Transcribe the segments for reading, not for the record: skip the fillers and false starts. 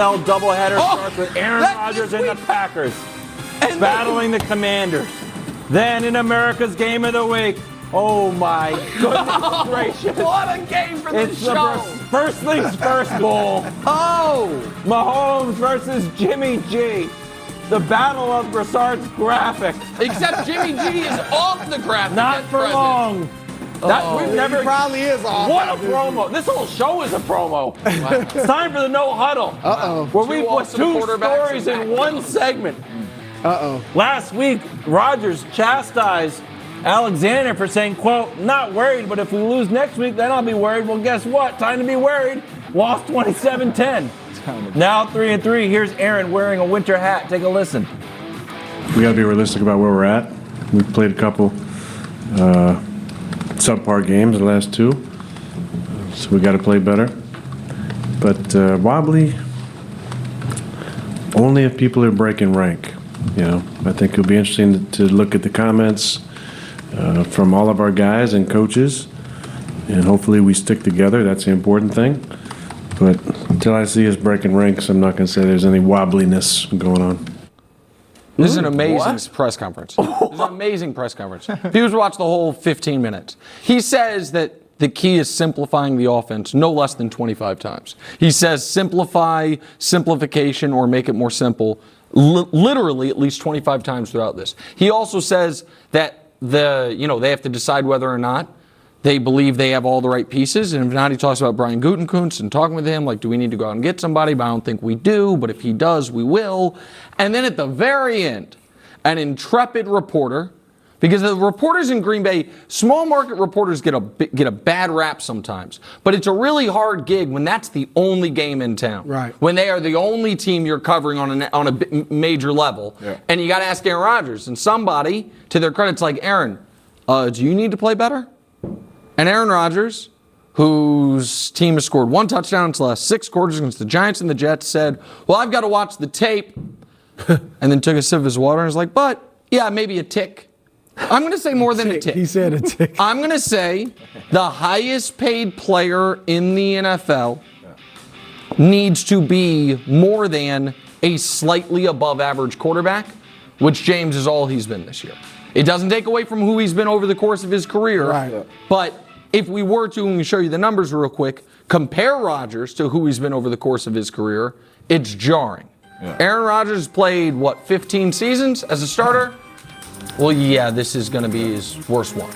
doubleheader starts with Aaron Rodgers and the Packers battling the Commanders. Then in America's Game of the Week, oh my goodness gracious. What a game for this show. It's the First Things First Bowl. Mahomes versus Jimmy G. The Battle of Brassard's graphic. Except Jimmy G is off the graphic. Not for long. We've never. He probably is off. What a promo. This whole show is a promo. Wow. It's time for the no huddle. Where we put two stories in one segment. Last week, Rodgers chastised Alexander for saying, quote, not worried, but if we lose next week, then I'll be worried. Well, guess what? Time to be worried. Lost 27-10. Now 3-3. Here's Aaron wearing a winter hat. Take a listen. We got to be realistic about where we're at. We've played a couple subpar games, the last two, so we got to play better. But wobbly, only if people are breaking rank. You know, I think it'll be interesting to look at the comments from all of our guys and coaches, and hopefully we stick together. That's the important thing. But until I see us breaking ranks, I'm not going to say there's any wobbliness going on. This is an amazing press conference. This is an amazing press conference. If you watch the whole 15 minutes, he says that the key is simplifying the offense no less than 25 times. He says simplification, or make it more simple, literally at least 25 times throughout this. He also says that they have to decide whether or not they believe they have all the right pieces. And if not, he talks about Brian Gutekunst and talking with him, like, do we need to go out and get somebody? But I don't think we do. But if he does, we will. And then at the very end, an intrepid reporter, because the reporters in Green Bay, small market reporters get a bad rap sometimes. But it's a really hard gig when that's the only game in town. Right. When they are the only team you're covering on a major level. Yeah. And you got to ask Aaron Rodgers. And somebody, to their credit, it's like, Aaron, do you need to play better? And Aaron Rodgers, whose team has scored one touchdown in the last 6 quarters against the Giants and the Jets, said, well, I've got to watch the tape. And then took a sip of his water and was like, but, yeah, maybe a tick. I'm going to say more than a tick. He said a tick. I'm going to say the highest paid player in the NFL needs to be more than a slightly above average quarterback, which James is all he's been this year. It doesn't take away from who he's been over the course of his career. Right. But if we were to, and we show you the numbers real quick, compare Rodgers to who he's been over the course of his career, it's jarring. Yeah. Aaron Rodgers played, 15 seasons as a starter? Well, yeah, this is going to be his worst one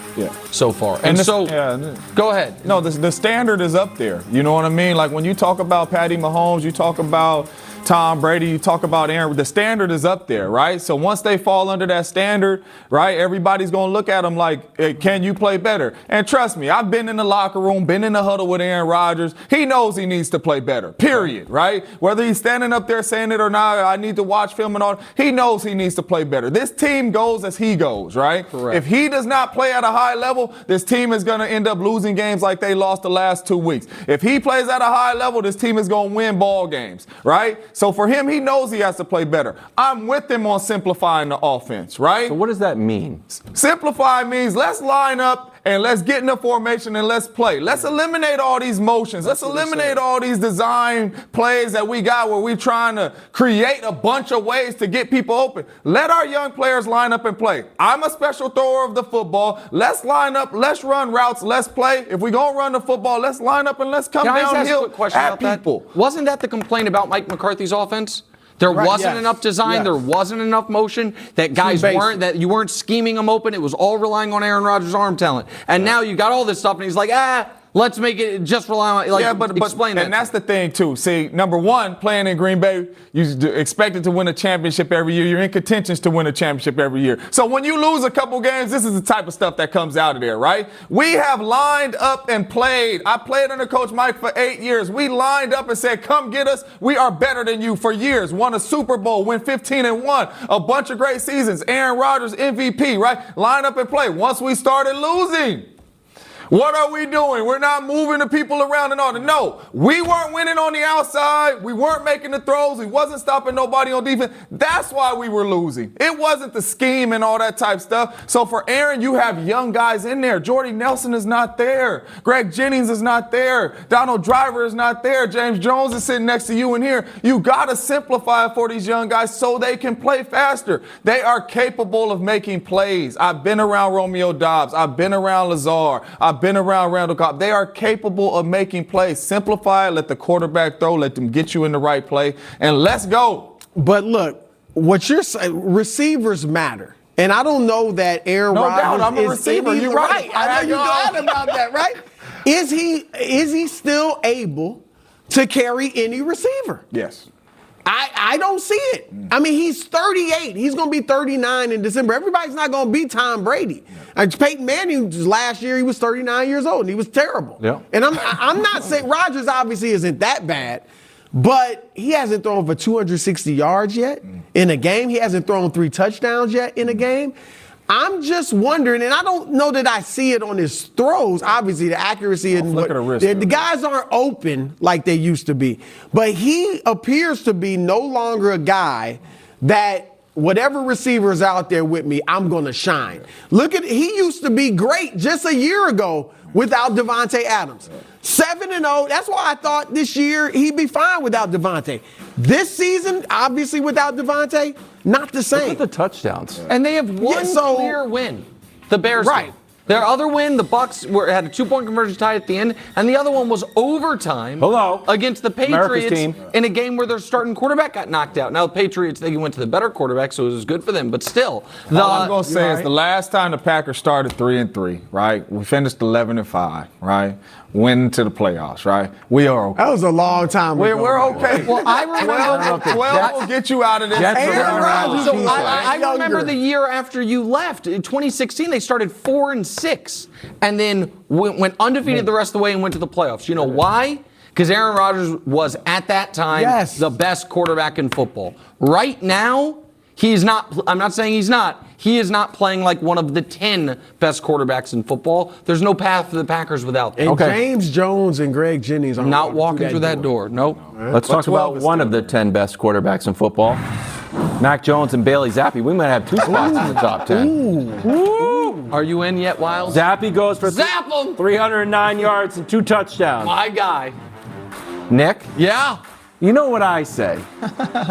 so far. And go ahead. No, the standard is up there. You know what I mean? Like when you talk about Patty Mahomes, you talk about Tom Brady, you talk about Aaron, the standard is up there, right? So once they fall under that standard, right, everybody's going to look at them like, hey, can you play better? And trust me, I've been in the locker room, been in the huddle with Aaron Rodgers. He knows he needs to play better, period, right? Whether he's standing up there saying it or not, I need to watch film and all, he knows he needs to play better. This team goes as he goes, right? Correct. If he does not play at a high level, this team is going to end up losing games like they lost the last 2 weeks. If he plays at a high level, this team is going to win ball games, right? So for him, he knows he has to play better. I'm with him on simplifying the offense, right? So what does that mean? Simplify means let's line up and let's get in the formation and let's play. Let's eliminate all these motions. Let's eliminate all these design plays that we got where we're trying to create a bunch of ways to get people open. Let our young players line up and play. I'm a special thrower of the football. Let's line up. Let's run routes. Let's play. If we're going to run the football, let's line up and let's come downhill at people. Wasn't that the complaint about Mike McCarthy's offense? There wasn't enough design. There wasn't enough motion. That guys you weren't scheming them open. It was all relying on Aaron Rodgers' arm talent. And now you got all this stuff, and he's like, let's make it just rely on, explain that. And that's the thing, too. See, number one, playing in Green Bay, you expected to win a championship every year. You're in contention to win a championship every year. So when you lose a couple games, this is the type of stuff that comes out of there, right? We have lined up and played. I played under Coach Mike for 8 years. We lined up and said, come get us. We are better than you for years. Won a Super Bowl, win 15-1, a bunch of great seasons. Aaron Rodgers, MVP, right? Line up and play. Once we started losing, What are we doing? We're not moving the people around and all that. No, we weren't winning on the outside. We weren't making the throws. We wasn't stopping nobody on defense. That's why we were losing. It wasn't the scheme and all that type stuff. So for Aaron, you have young guys in there. Jordy Nelson is not there. Greg Jennings is not there. Donald Driver is not there. James Jones is sitting next to you in here. You got to simplify it for these young guys so they can play faster. They are capable of making plays. I've been around Romeo Dobbs. I've been around Lazard. I've been around Randall Cobb. They are capable of making plays. Simplify it. Let the quarterback throw. Let them get you in the right play. And let's go. But look, what you're saying, receivers matter. And I don't know that Aaron Rodgers doubt, I'm a receiver. You're right. I know you're glad about that, right? Is he still able to carry any receiver? Yes. I don't see it. I mean, he's 38. He's going to be 39 in December. Everybody's not going to be Tom Brady. Peyton Manning, last year, he was 39 years old, and he was terrible. Yeah. And I'm not saying Rodgers obviously isn't that bad, but he hasn't thrown for 260 yards yet in a game. He hasn't thrown 3 touchdowns yet in a game. I'm just wondering, and I don't know that I see it on his throws. Obviously, the accuracy and flick of the wrist, the guys aren't open like they used to be. But he appears to be no longer a guy that whatever receiver is out there with me, I'm going to shine. He used to be great just a year ago without Devontae Adams. 7-0. That's why I thought this year he'd be fine without Devontae. This season, obviously without Devontae, not the same. Look at the touchdowns. And they have one clear win. The Bears Right. did. Their other win, the Bucks had a 2-point conversion tie at the end, and the other one was overtime against the Patriots team. in a game where their starting quarterback got knocked out. Now the Patriots, they went to the better quarterback, so it was good for them. But still, all I'm gonna say is the last time the Packers started 3-3, right? We finished 11-5, right? Went to the playoffs, right? We are okay. That was a long time ago. We're okay. Well, I remember 12 will get you out of this. Aaron Rodgers. So I remember Younger. the year after you left. In 2016, they started 4-6 and then went undefeated the rest of the way and went to the playoffs. You know why? Because Aaron Rodgers was, at that time, the best quarterback in football. Right now, he's not. I'm not saying he's not. He is not playing like one of the 10 best quarterbacks in football. There's no path for the Packers without them. And James Jones and Greg Jennings are not walking through that door. Nope. Let's talk about one of the 10 best quarterbacks in football. Mac Jones and Bailey Zappi. We might have 2 spots in the top 10. Ooh. Are you in yet, Wiles? Zappi goes for Zap 'em! 309 yards and 2 touchdowns. My guy. Nick? Yeah. You know what I say.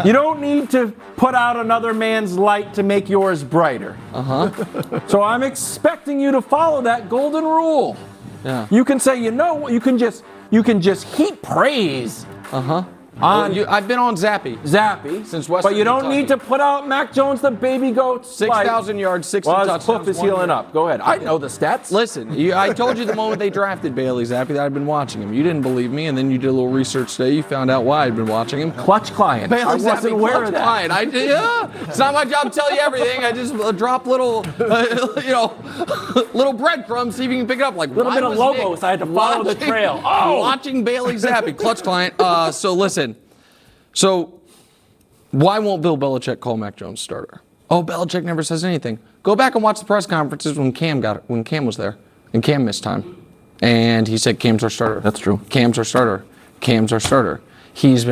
You don't need to put out another man's light to make yours brighter. So I'm expecting you to follow that golden rule. Yeah. You can say, you can just heap praise. I've been on Zappi since Western But you don't Kentucky. need to put out Mac Jones, the baby goat. 6,000 yards, 60 Well, his touchdowns. hoof is 1 healing year. up. Go ahead. I know the stats. Listen, I told you the moment they drafted Bailey Zappi that I'd been watching him. You didn't believe me, and then you did a little research today. You found out why I'd been watching him. Clutch client. Bailey I wasn't Zappi, aware clutch of that. client. It's not my job to tell you everything. I just drop little, little breadcrumbs, see if you can pick it up. Like Little bit of logos. I had to follow the trail. Watching Bailey Zappi, clutch client. So listen. So why won't Bill Belichick call Mac Jones starter? Oh, Belichick never says anything. Go back and watch the press conferences when Cam was there, and Cam missed time, and he said Cam's our starter. That's true. Cam's our starter. Cam's our starter. He's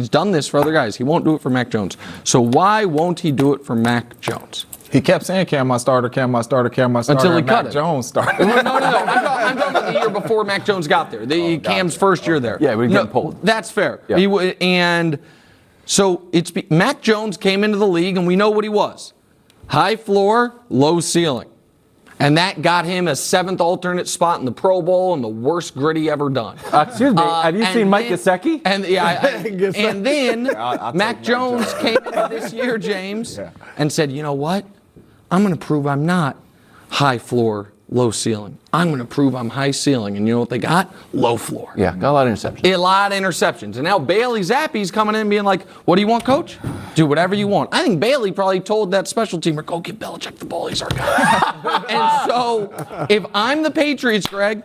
done this for other guys. He won't do it for Mac Jones. So why won't he do it for Mac Jones? He kept saying, Cam, my starter, Cam, my starter, Cam, my starter. Until he and cut Mac it. Jones started. No. I'm talking about the year before Mac Jones got there. Cam's first year there. Yeah, we get pulled. That's fair. Yeah. So Mac Jones came into the league, and we know what he was. High floor, low ceiling. And that got him a 7th alternate spot in the Pro Bowl and the worst grid he ever done. Excuse me, have you seen Mike Gesicki? And then Mac Jones came into this year, James, and said, you know what? I'm going to prove I'm not high floor, low ceiling. I'm going to prove I'm high ceiling. And you know what they got? Low floor. Yeah, got a lot of interceptions. A lot of interceptions. And now Bailey Zappi's coming in and being like, what do you want, coach? Do whatever you want. I think Bailey probably told that special teamer, go give Belichick the ball. He's our guy. And so if I'm the Patriots, Greg,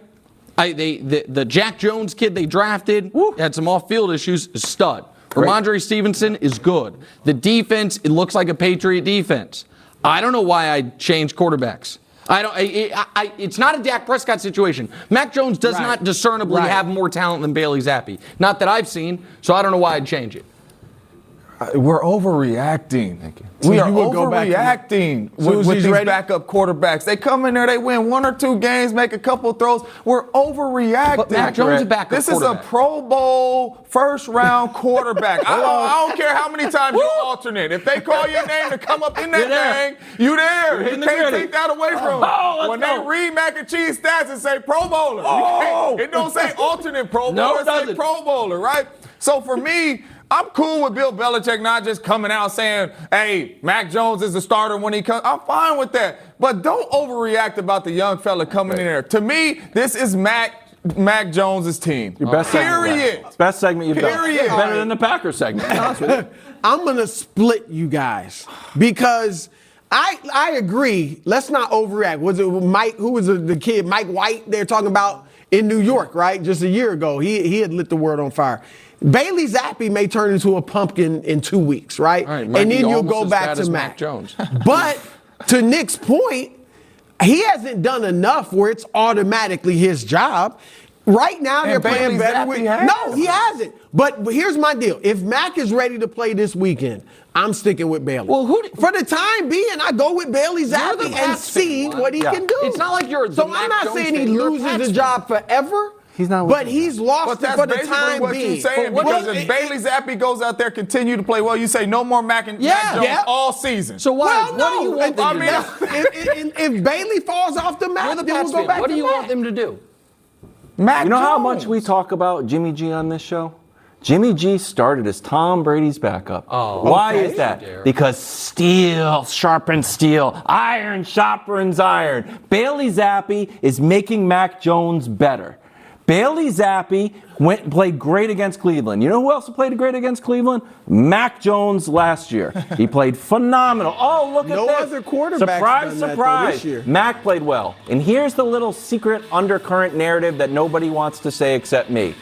the Jack Jones kid they drafted had some off-field issues, is stud. Ramondre Stevenson is good. The defense, it looks like a Patriot defense. I don't know why I'd change quarterbacks. It's not a Dak Prescott situation. Mac Jones does not discernibly have more talent than Bailey Zappi. Not that I've seen, so I don't know why I'd change it. We're overreacting. Thank you. So We are you would go back to overreacting with these backup quarterbacks. They come in there, they win 1 or 2 games, make a couple throws. We're overreacting. But Mac Jones is a backup This is a quarterback. Pro Bowl first-round quarterback. I don't care how many times you alternate. If they call your name to come up in that thing, you there. You can't take that away from them. When they read Mac and Cheese stats and say Pro Bowler, it don't say alternate Pro Bowler, it say Pro Bowler, right? So for me, I'm cool with Bill Belichick not just coming out saying, hey, Mac Jones is the starter when he comes. I'm fine with that. But don't overreact about the young fella coming in there. To me, this is Mac Jones' team. Your best Period. segment. Best segment you've done. Period. Better than the Packers segment. I'm going to split you guys because I agree. Let's not overreact. Was it Mike? Who was the kid? Mike White they're talking about in New York, right? Just a year ago. He had lit the world on fire. Bailey Zappi may turn into a pumpkin in 2 weeks, right? Right, and then you'll go back to Mac Jones. But to Nick's point, he hasn't done enough where it's automatically his job. Right now, they're playing better with. No, he hasn't. But here's my deal. If Mac is ready to play this weekend, I'm sticking with Bailey. Well, for the time being, I go with Bailey Zappi and see what he can do. It's not like you're. So I'm not saying he loses the job forever. He's not. But he's lost it for the time what being. you're saying, because if Bailey Zappi goes out there, continue to play well, you say no more Mac Jones all season. So Well, what do you want them to do? If Bailey falls off the map, You're the then we'll Pats go fan. back What to do you Mac. want them to do? Mac You know how Jones. much we talk about Jimmy G on this show? Jimmy G started as Tom Brady's backup. Why is that? Because steel sharpens steel. Iron sharpens iron. Bailey Zappi is making Mac Jones better. Bailey Zappi went and played great against Cleveland. You know who else played great against Cleveland? Mac Jones last year. He played phenomenal. Oh, look at this. No other quarterback's Surprise, done that, though, surprise. this year. Mac played well. And here's the little secret undercurrent narrative that nobody wants to say except me.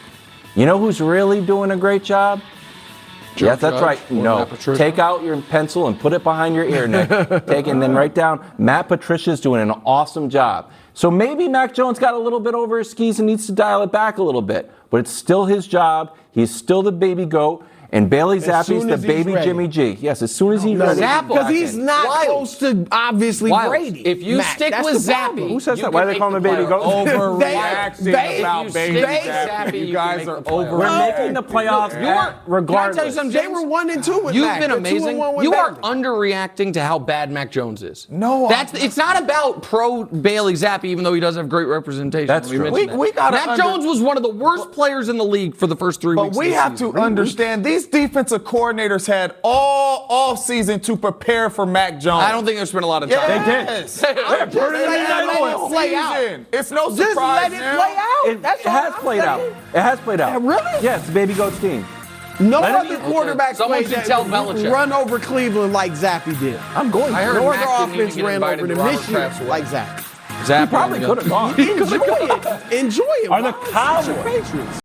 You know who's really doing a great job? Yes, that's right. No. Take out your pencil and put it behind your ear, Nick. Take it and then write down, Matt Patricia's doing an awesome job. So maybe Mac Jones got a little bit over his skis and needs to dial it back a little bit. But it's still his job. He's still the baby goat. And Bailey Zappi's the baby Jimmy G. Yes, as soon as he's ready. Because he's not close to, obviously, Brady. If you Mac, stick that's with the problem. Zappi, Who says that? Why do they call him a baby goat? Overreacting about Bailey Zappi. You guys are overreacting. We're making the playoffs regardless. Can I tell you something, They were 1-2 with You've Mac. been They're amazing. 2-1 with You are Bailey. underreacting to how bad Mac Jones is. No, it's not about pro Bailey Zappi, even though he does have great representation. That's true. We gotta Mac Jones was one of the worst players in the league for the first 3 weeks. But we have to understand these defensive coordinators had all offseason to prepare for Mac Jones. I don't think there's been a lot of time. Yes. They did. Let it play out. It's no Just surprise let it now. play out. It That's all has I'm played out. saying. It has played out. Yeah, really? Yes, baby goat's team. No Let other quarterback Someone played should that tell Belichick. run over Cleveland like Zappi did. I'm going. I heard No Mac other didn't even offense get ran invited over to them Robert this year Kraft's like wedding. Zappi. Zappi Probably could have gone. Enjoy it. Enjoy it. Are the Mac. That's Cowboys the Patriots.